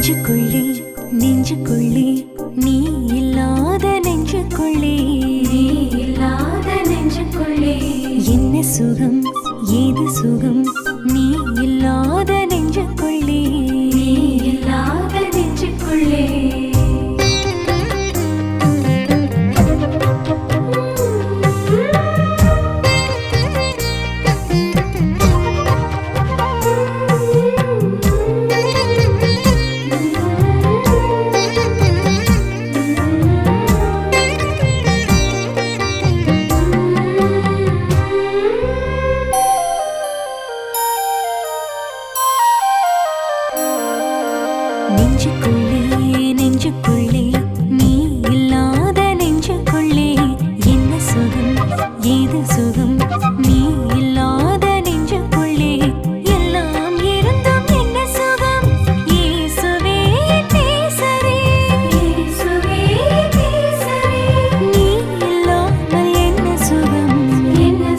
நெஞ்சுக்குள்ளே நெஞ்சுக்குள்ளே நீ இல்லாத நெஞ்சுக்குள்ளே என்ன சுகம் ஏது சுகம் நீ இல்லாத நெஞ்சுக்குள்ளே நெஞ்சுக்குள்ளே